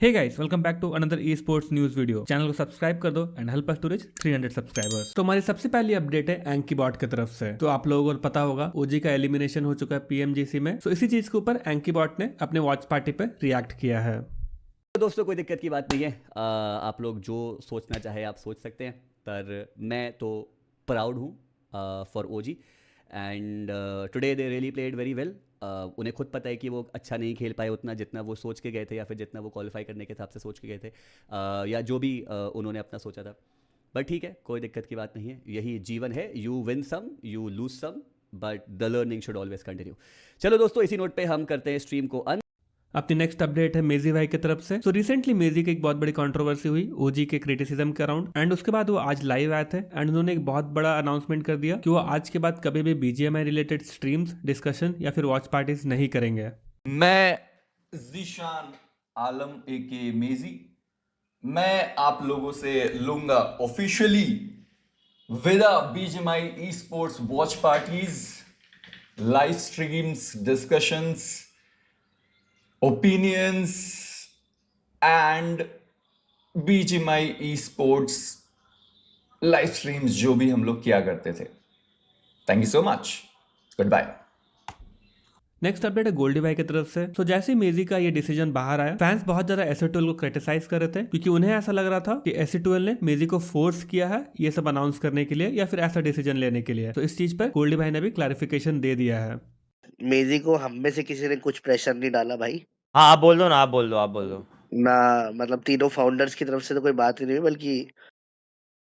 Hey guys, welcome back to another esports news video. Channel को subscribe कर दो and help us to reach 300 subscribers. तो हमारी सबसे पहली अपडेट है एंकी बॉट की तरफ से। तो आप लोगों को पता होगा ओजी का एलिमिनेशन हो चुका है पीएमजीसी में। तो इसी चीज के ऊपर एंकी बॉट ने अपने वॉच पार्टी पे रिएक्ट किया है। तो दोस्तों कोई दिक्कत की बात नहीं है। आप लोग जो सोचना चाहे आप सोच सकते हैं, पर मैं तो प्राउड हूँ for OG and today they really played very well. उन्हें खुद पता है कि वो अच्छा नहीं खेल पाए उतना जितना वो सोच के गए थे, या फिर जितना वो क्वालिफाई करने के हिसाब से सोच के गए थे, या जो भी उन्होंने अपना सोचा था। बट ठीक है, कोई दिक्कत की बात नहीं है, यही जीवन है। You win some, you lose some, but the learning should always continue. चलो दोस्तों, इसी नोट पे हम करते हैं स्ट्रीम को अंत। अपनी नेक्स्ट अपडेट है मेजी भाई की तरफ से। तो रिसेंटली मेजी की एक बहुत बड़ी कंट्रोवर्सी हुई ओजी के क्रिटिसिज्म के अराउंड, एंड उसके बाद वो आज लाइव आए थे एंड उन्होंने एक बहुत बड़ा अनाउंसमेंट कर दिया कि वो आज के बाद कभी भी बीजीएमआई रिलेटेड स्ट्रीम्स, डिस्कशन या फिर वॉच पार्टीज नहीं करेंगे। मैं ज़ीशान आलम एके मेजी, मैं आप लोगों से लूंगा ऑफिशियली विदा BGMI esports watch parties, live streams, discussions, opinions and BGMI esports live streams जो भी हम लोग किया करते थे। Thank you so much, goodbye. Next update है गोल्डी भाई की तरफ से। तो जैसे ही मेजी का ये डिसीजन बाहर आया, फैंस बहुत ज्यादा एसी12 को क्रिटिसाइज कर रहे थे क्योंकि उन्हें ऐसा लग रहा था कि एसी12 ने मेजी को फोर्स किया है ये सब अनाउंस करने के लिए या फिर ऐसा डिसीजन लेने के लिए। तो इस चीज पर गोल्डी भाई ने भी क्लैरिफिकेशन दे दिया है। मेजी को हम में से किसी ने कुछ प्रेशर नहीं डाला भाई। हाँ, आप बोल दो ना, आप बोल दो। ना मतलब तीनों फाउंडर्स की तरफ से तो कोई बात ही नहीं हुई, बल्कि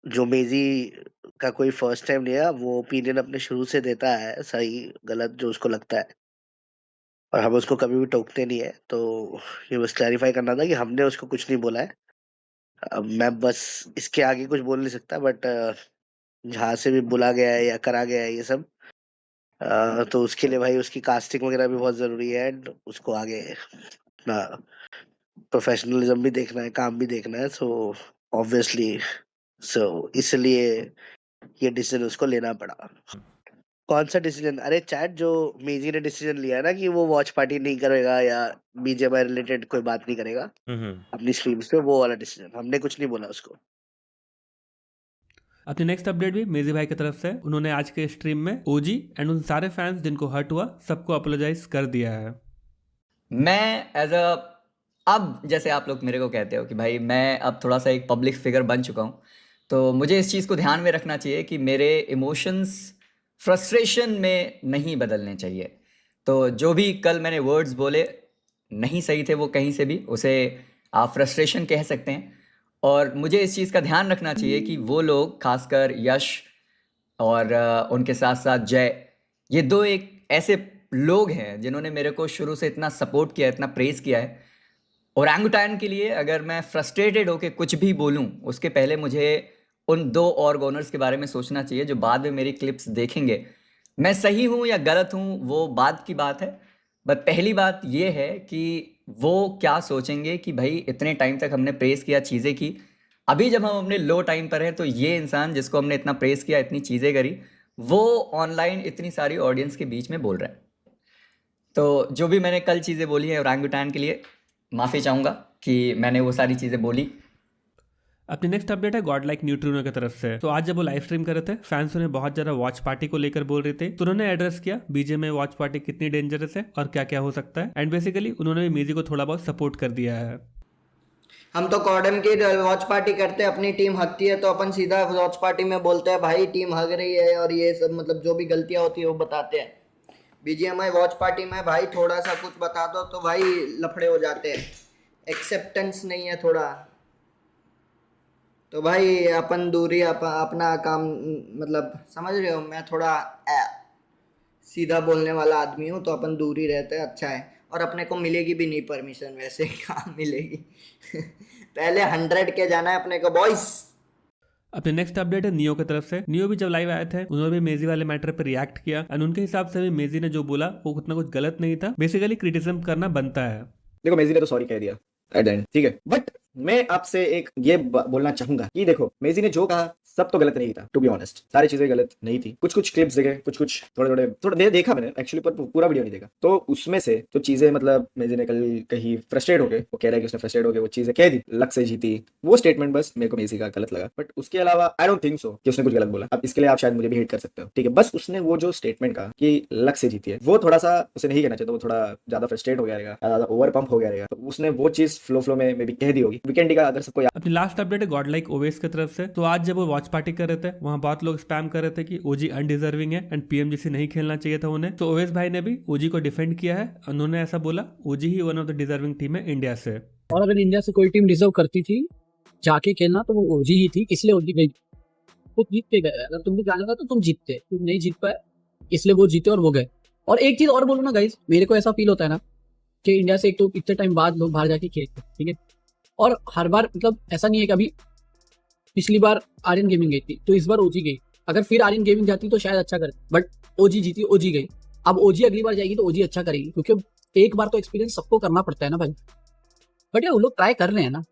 जो मेजी का कोई फर्स्ट टाइम लिया वो ओपिनियन अपने शुरू से देता है, सही गलत जो उसको लगता है, और हम उसको कभी भी टोकते नहीं है। तो ये बस क्लैरिफाई करना था कि हमने उसको कुछ नहीं बोला है। अब मैं बस इसके आगे कुछ बोल नहीं सकता, बट जहाँ से भी बुला गया है या करा गया है ये सब, तो उसके लिए भाई उसकी कास्टिंग वगैरह भी बहुत जरूरी है, एंड उसको आगे अपना प्रोफेशनलिज्म भी देखना है, काम भी देखना है। सो ऑब्वियसली, इसलिए ये डिसीजन उसको लेना पड़ा। कौन सा डिसीजन? अरे चैट, जो मेजी ने डिसीजन लिया है ना कि वो वॉच पार्टी नहीं करेगा या बीजेएमआई रिलेटेड कोई बात नहीं करेगा अपनी स्ट्रीम्स पे, वो वाला डिसीजन, हमने कुछ नहीं बोला उसको। अपनी नेक्स्ट अपडेट भी मेजी भाई की तरफ से। उन्होंने आज के स्ट्रीम में ओजी एंड उन सारे फैंस जिनको हर्ट हुआ सबको अपोलोजाइज कर दिया है। मैं एज अ, अब जैसे आप लोग मेरे को कहते हो कि भाई मैं अब थोड़ा सा एक पब्लिक फिगर बन चुका हूँ, तो मुझे इस चीज़ को ध्यान में रखना चाहिए कि मेरे इमोशंस फ्रस्ट्रेशन में नहीं बदलने चाहिए। तो जो भी कल मैंने वर्ड्स बोले नहीं सही थे, वो कहीं से भी उसे आप फ्रस्ट्रेशन कह सकते हैं। और मुझे इस चीज़ का ध्यान रखना चाहिए कि वो लोग, खासकर यश और उनके साथ साथ जय, ये दो एक ऐसे लोग हैं जिन्होंने मेरे को शुरू से इतना सपोर्ट किया, इतना प्रेज़ किया है। ओरंगुटैन के लिए अगर मैं फ्रस्ट्रेटेड होकर कुछ भी बोलूं, उसके पहले मुझे उन दो और ओनर्स के बारे में सोचना चाहिए जो बाद में मेरी क्लिप्स देखेंगे। मैं सही हूं या गलत हूं वो बाद की बात है, बट पहली बात ये है कि वो क्या सोचेंगे कि भाई इतने टाइम तक हमने प्रेस किया, चीज़ें की, अभी जब हम अपने लो टाइम पर हैं तो ये इंसान जिसको हमने इतना प्रेस किया, इतनी चीज़ें करी, वो ऑनलाइन इतनी सारी ऑडियंस के बीच में बोल रहा है। तो जो भी मैंने कल चीज़ें बोली है ओरंगुटैन के लिए, माफ़ी चाहूँगा कि मैंने वो सारी चीज़ें बोली। अपनी नेक्स्ट अपडेट है गॉड लाइक न्यूट्रिनो की तरफ से। तो आज जब वो लाइव स्ट्रीम कर रहे थे, फैंस उन्हें बहुत ज्यादा वॉच पार्टी को लेकर बोल रहे थे, तो उन्होंने एड्रेस किया बीजेएमआई वॉच पार्टी कितनी डेंजरस है और क्या क्या हो सकता है, एंड बेसिकली उन्होंने भी मेजी को थोड़ा बहुत सपोर्ट कर दिया है। हम तो कॉर्डन की वॉच पार्टी करते हैं, अपनी टीम हकती है तो अपन सीधा वॉच पार्टी में बोलते हैं भाई टीम हग रही है, और ये सब मतलब जो भी गलतियां होती है वो बताते हैं। बीजीएमआई वॉच पार्टी में भाई थोड़ा सा कुछ बता दो तो भाई लफड़े हो जाते हैं, एक्सेप्टेंस नहीं है थोड़ा, तो भाई अपन दूरी अपना काम, मतलब समझ रहे हो, मैं थोड़ा सीधा बोलने वाला आदमी हूँ, तो अपन दूरी रहते हैं, अच्छा है। और अपने को मिलेगी भी नहीं परमिशन, वैसे कहाँ मिलेगी पहले 100 के जाना है अपने को बॉयस। अपने नेक्स्ट अपडेट है नियो की तरफ से। नियो भी जब लाइव आए थे, उन्होंने भी मेजी वाले मैटर पर रिएक्ट किया, और उनके हिसाब से भी मेजी ने जो बोला वो उतना कुछ गलत नहीं था। बेसिकली क्रिटिसिज्म करना बनता है। देखो मेजी ने तो सॉरी कह दिया एट द एंड, ठीक है, बट मैं आपसे एक ये बोलना चाहूंगा कि देखो मेजी ने जो कहा सब तो गलत नहीं था, टू बी ऑनेस्ट, सारी चीजें गलत नहीं थी। कुछ कुछ क्लिप्स देखे, कुछ थोड़े देखा मैंने एक्चुअली, पर पूरा वीडियो नहीं देखा। तो उसमें से जो चीजें मतलब मेजी ने कल कहीं फ्रस्ट्रेट हो गए, वो कह रहा है कि उसने फ्रस्ट्रेट हो गए वो चीजें कह दी, लक से जीती, वो स्टेटमेंट बस मेरे को मेसी का गलत लगा। बट उसके अलावा आई डोंट थिंक सो कि उसने कुछ गलत बोला। अब इसके लिए आप शायद मुझे भी हेट कर सकते हो, ठीक है, बस उसने वो जो स्टेटमेंट कहा कि लक से जीती है, वो थोड़ा सा उसे नहीं कहना चाहिए, तो वो थोड़ा ज्यादा फ्रस्ट्रेट हो गया रहेगा, ज्यादा ओवर पंप हो गया रहेगा, तो उसने वो चीज फ्लो में मे बी कह दी होगी। वीकेंड का अगर सबको अपनी लास्ट अपडेट है गॉड लाइक ओवेस की तरफ से। तो आज जब वो वॉच पार्टी कर रहे थे, वहां बहुत लोग स्पैम कर रहे थे कि ओजी अनडिजर्विंग है एंड पीएमजीसी नहीं खेलना चाहिए था उन्हें। तो ओवेस भाई ने भी ओजी को डिफेंड किया है। उन्होंने ऐसा बोला ओजी ही one of the deserving team है इंडिया से। और अगर इंडिया से कोई टीम डिजर्व करती थी जाके खेलना तो वो ओजी ही थी, इसलिए ओजी गई, वो जीत के गए। अगर तुमको जाना था तो तुम जीतते, तुम नहीं जीत पाए इसलिए वो जीते और वो गए। और एक चीज और बोलूँ ना गाइस, मेरे को ऐसा फील होता है ना कि इंडिया से एक तो इतने टाइम बाद लोग बाहर जाके खेलते, ठीक है, और हर बार मतलब ऐसा नहीं है कि अभी पिछली बार आर्यन गेमिंग गई थी तो इस बार ओजी गई, अगर फिर आर्यन गेमिंग जाती तो शायद अच्छा करे, बट ओजी जीती, ओजी गई। अब ओजी अगली बार जाएगी तो ओजी अच्छा करेगी, क्योंकि एक बार तो एक्सपीरियंस सबको करना पड़ता है ना भाई। बट यार वो लोग ट्राई कर रहे हैं ना,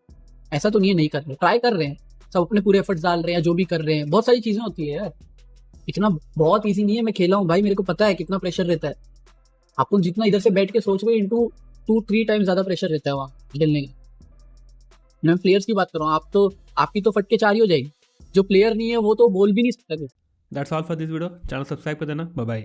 ऐसा तो नहीं है नहीं कर रहे, ट्राई कर रहे हैं, सब अपने पूरे एफर्ट्स डाल रहे हैं, जो भी कर रहे हैं। बहुत सारी चीजें होती है यार, इतना बहुत ईजी नहीं है। मैं खेला हूँ भाई, मेरे को पता है कितना प्रेशर रहता है। आपको जितना इधर से बैठ के सोच रहे इंटू 2-3 टाइम ज्यादा प्रेशर रहता है वहाँ खेलने का। मैं प्लेयर्स की बात कर रहा हूँ, आप तो आपकी तो फटके चार ही हो जाएगी, जो प्लेयर नहीं है वो तो बोल भी नहीं सकता। That's all for this video. Channel subscribe कर देना। Bye bye.